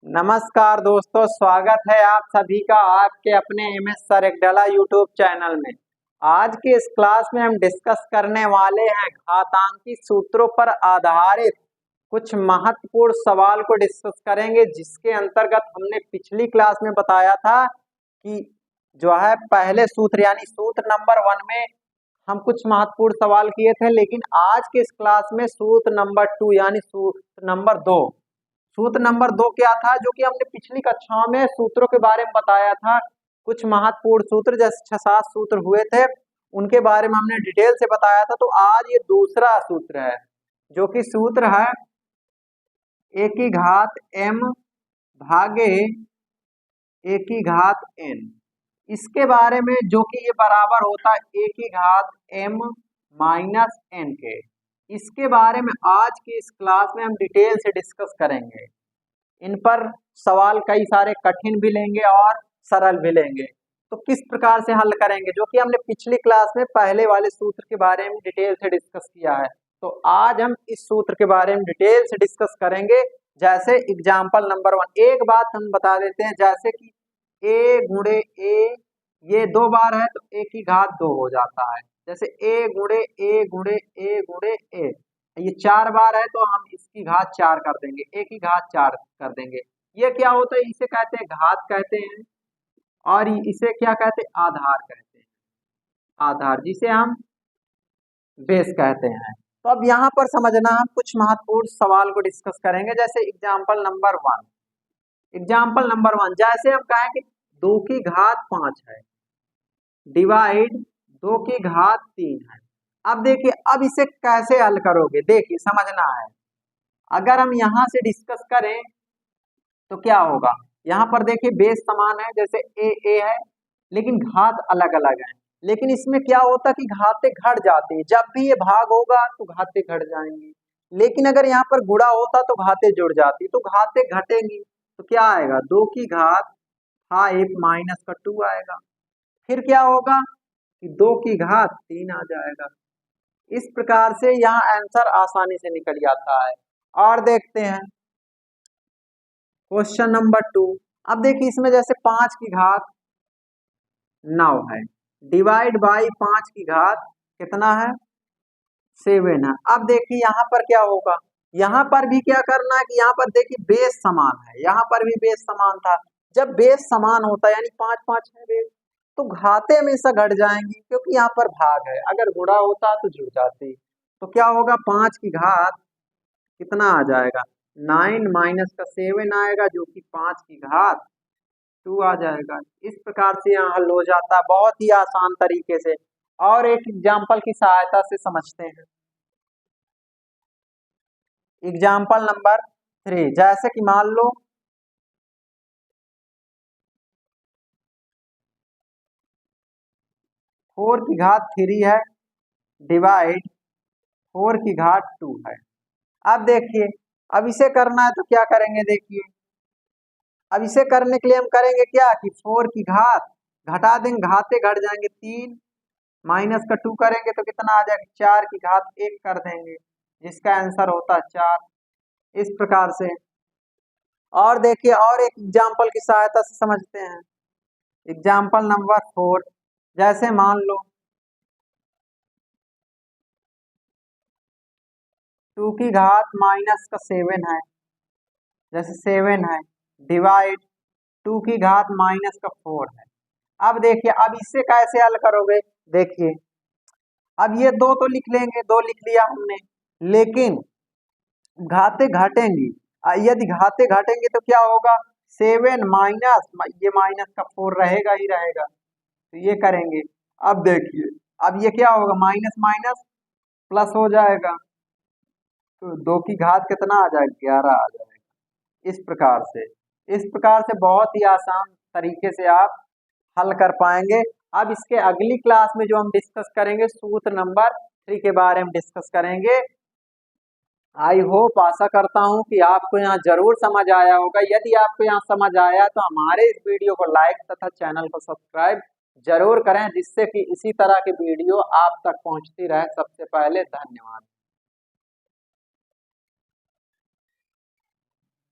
नमस्कार दोस्तों, स्वागत है आप सभी का आपके अपने एमएस सर एकडला यूट्यूब चैनल में। आज के इस क्लास में हम डिस्कस करने वाले हैं घातांकी सूत्रों पर आधारित कुछ महत्वपूर्ण सवाल को डिस्कस करेंगे, जिसके अंतर्गत हमने पिछली क्लास में बताया था कि जो है पहले सूत्र यानी सूत्र नंबर 1 में हम कुछ महत्वपूर्ण सवाल किए थे, लेकिन आज के इस क्लास में सूत्र नंबर 2 यानी सूत्र नंबर 2 सूत्र नंबर 2 क्या था, जो कि हमने पिछली कक्षाओं में सूत्रों के बारे में बताया था। कुछ महत्वपूर्ण सूत्र जैसे 6-7 सूत्र हुए थे, उनके बारे में हमने डिटेल से बताया था। तो आज ये दूसरा सूत्र है, जो कि सूत्र है a की घात m भागे a की घात n। इसके बारे में जो कि ये बराबर होता है a की घात m माइनस n के। इसके बारे में आज की इस क्लास में हम डिटेल से डिस्कस करेंगे। इन पर सवाल कई सारे कठिन भी लेंगे और सरल भी लेंगे। तो किस प्रकार से हल करेंगे, जो कि हमने पिछली क्लास में पहले वाले सूत्र के बारे में डिटेल से डिस्कस किया है। तो आज हम इस सूत्र के बारे में डिटेल से डिस्कस करेंगे। जैसे एग्जाम्पल नंबर 1, एक बात हम बता देते हैं, जैसे कि a गुणे a ये 2 बार है तो a की घात 2 हो जाता है। जैसे a गुणे a गुणे a गुणे a, ये 4 बार है तो हम इसकी घात 4 कर देंगे, a की घात 4 कर देंगे। ये क्या होता है, इसे कहते हैं घात कहते हैं, और इसे क्या कहते हैं, आधार कहते हैं। आधार जिसे हम बेस कहते हैं। तो अब यहाँ पर समझना, हम कुछ महत्वपूर्ण सवाल को डिस्कस करेंगे। जैसे एग्जाम्पल नंबर 1 जैसे हम कहें कि 2 की घात 5 है डिवाइड 2 की घात 3 है। अब देखिए, अब इसे कैसे हल करोगे, देखिए समझना है। अगर हम यहाँ से डिस्कस करें तो क्या होगा, यहाँ पर देखिए बेस समान है, जैसे a है, लेकिन घात अलग अलग है। लेकिन इसमें क्या होता कि घातें घट जाती है, जब भी ये भाग होगा तो घातें घट जाएंगी। लेकिन अगर यहाँ पर गुणा होता तो घातें जुड़ जाती, तो घातें घटेंगी। तो क्या आएगा, 2 की घात 5 माइनस का 2 आएगा। फिर क्या होगा कि 2 की घात 3 आ जाएगा। इस प्रकार से यहाँ आंसर आसानी से निकल जाता है। और देखते हैं क्वेश्चन नंबर 2। अब देखिए, इसमें जैसे 5 की घात 9 है डिवाइड बाई 5 की घात कितना है, 7 है। अब देखिए यहाँ पर क्या होगा, यहाँ पर भी क्या करना है कि यहाँ पर देखिए बेस समान है, यहाँ पर भी बेस समान था। जब बेस समान होता है यानी 5-5 है बेस, तो घातें हमेशा घट जाएंगी, क्योंकि यहाँ पर भाग है। अगर गुणा होता तो जुड़ जाती। तो क्या होगा, 5 की घात कितना आ जाएगा, 9 माइनस का 7 आएगा, जो कि 5 की घात 2 आ जाएगा। इस प्रकार से यहाँ हल हो जाता है, बहुत ही आसान तरीके से। और एक एग्जाम्पल की सहायता से समझते हैं। एग्जाम्पल नंबर 3, जैसे कि मान लो 4 की घात 3 है डिवाइड 4 की घात 2 है। अब देखिए, अब इसे करना है तो क्या करेंगे, देखिए अब इसे करने के लिए हम करेंगे क्या कि 4 की घात घटा देंगे, घातें घट जाएंगे, 3 माइनस का 2 करेंगे तो कितना आ जाएगा, 4 की घात 1 कर देंगे, जिसका आंसर होता है 4। इस प्रकार से। और देखिए, और एक एग्जाम्पल की सहायता से समझते हैं। एग्जाम्पल नंबर 4, जैसे मान लो 2 की घात माइनस का 7 है, जैसे 7 है डिवाइड 2 की घात माइनस का 4 है। अब देखिए, अब इससे कैसे हल करोगे, देखिए अब ये 2 तो लिख लेंगे, 2 लिख लिया हमने, लेकिन घातें घटेंगी। यदि घातें घटेंगे तो क्या होगा, 7 माइनस ये माइनस का 4 रहेगा ही रहेगा, तो ये करेंगे। अब देखिए, अब ये क्या होगा, माइनस माइनस प्लस हो जाएगा, तो 2 की घात कितना आ जाएगा, 11 आ जाएगा। इस प्रकार से बहुत ही आसान तरीके से आप हल कर पाएंगे। अब इसके अगली क्लास में जो हम डिस्कस करेंगे, सूत्र नंबर 3 के बारे में डिस्कस करेंगे। आई होप, आशा करता हूं कि आपको यहाँ जरूर समझ आया होगा। यदि आपको यहाँ समझ आया तो हमारे इस वीडियो को लाइक तथा चैनल को सब्सक्राइब जरूर करें, जिससे कि इसी तरह की वीडियो आप तक पहुंचती रहे सबसे पहले। धन्यवाद।